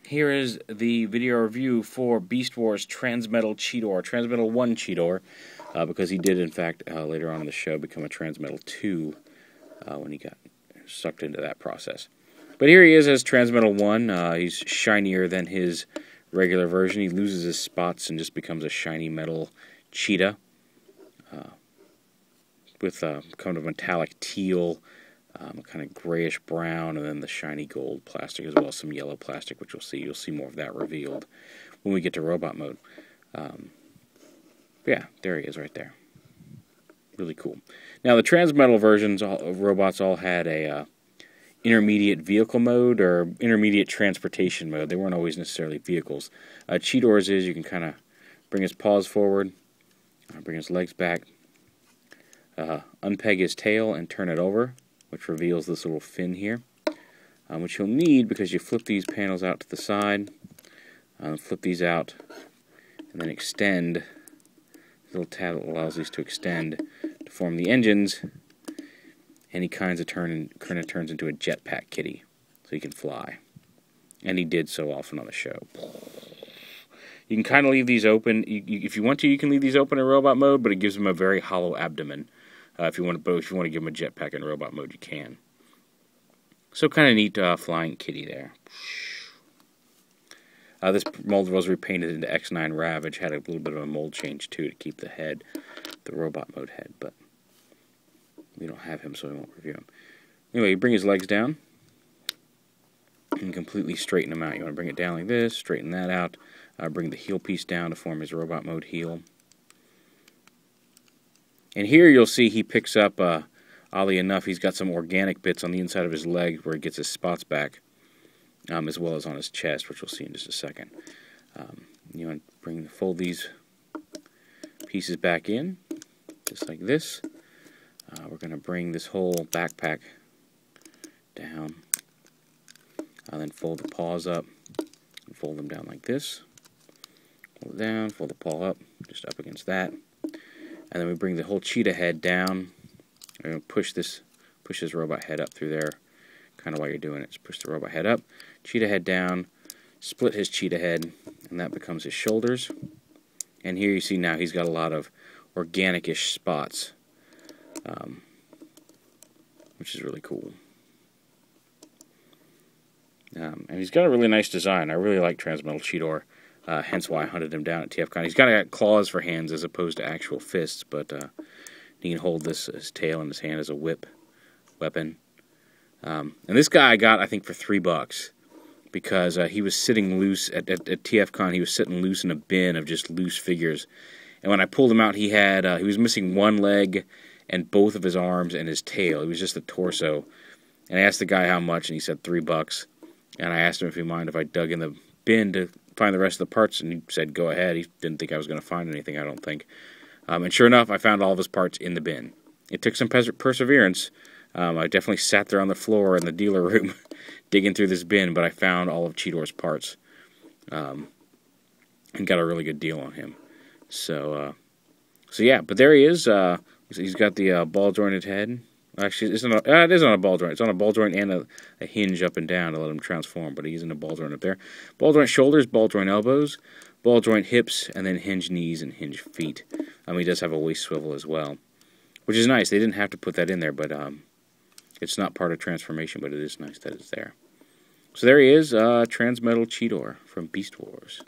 Here is the video review for Beast Wars Transmetal CHEETOR, Transmetal 1 CHEETOR, because he did, in fact, later on in the show become a Transmetal 2 when he got sucked into that process. But here he is as Transmetal 1. He's shinier than his regular version. He loses his spots and just becomes a shiny metal cheetah with kind of metallic teal, kind of grayish brown, and then the shiny gold plastic, as well as some yellow plastic, which you'll see more of that revealed when we get to robot mode. Yeah, there he is right there. Really cool. Now the Transmetal versions of robots all had a intermediate vehicle mode or intermediate transportation mode. They weren't always necessarily vehicles. CHEETOR's is you can kind of bring his paws forward, bring his legs back, unpeg his tail and turn it over, which reveals this little fin here, which you'll need because you flip these panels out to the side, flip these out, and then extend. This little tab allows these to extend to form the engines, and he kind of turns into a jetpack kitty, so he can fly. And he did so often on the show. You can kind of leave these open. If you want to, you can leave these open in robot mode, but it gives him a very hollow abdomen. If you want to give him a jetpack in robot mode, you can. So kind of neat flying kitty there. This mold was repainted into X9 Ravage. Had a little bit of a mold change too to keep the head, the robot mode head, but we don't have him, so we won't review him. Anyway, you bring his legs down and completely straighten them out. You want to bring it down like this, straighten that out, bring the heel piece down to form his robot mode heel. And here you'll see he picks up, oddly enough, he's got some organic bits on the inside of his leg where he gets his spots back, as well as on his chest, which we'll see in just a second. You want to fold these pieces back in, just like this. We're going to bring this whole backpack down, and then fold the paws up, and fold them down like this. Fold it down, fold the paw up, just up against that. And then we bring the whole cheetah head down. We're going to push his robot head up through there, kind of while you're doing it. Just push the robot head up, cheetah head down, split his cheetah head, and that becomes his shoulders. And here you see now he's got a lot of organic-ish spots, which is really cool. And he's got a really nice design. I really like Transmetal CHEETOR. Hence why I hunted him down at TFCon. He's got claws for hands as opposed to actual fists, but he can hold his tail in his hand as a weapon. And this guy I got, I think, for $3 because he was sitting loose at TFCon. He was sitting loose in a bin of just loose figures. And when I pulled him out, he was missing one leg and both of his arms and his tail. It was just the torso. And I asked the guy how much, and he said $3. And I asked him if he'd mind if I dug in the bin to find the rest of the parts, and he said go ahead. He didn't think I was going to find anything, I don't think. And sure enough, I found all of his parts in the bin. It took some perseverance. I definitely sat there on the floor in the dealer room digging through this bin, but I found all of CHEETOR's parts and got a really good deal on him. So yeah, but there he is. He's got the ball-jointed head. Actually, it is on a ball joint. It's on a ball joint and a hinge up and down to let him transform, but he's in a ball joint up there. Ball joint shoulders, ball joint elbows, ball joint hips, and then hinge knees and hinge feet. He does have a waist swivel as well, which is nice. They didn't have to put that in there, but it's not part of transformation, but it is nice that it's there. So there he is, Transmetal CHEETOR from Beast Wars.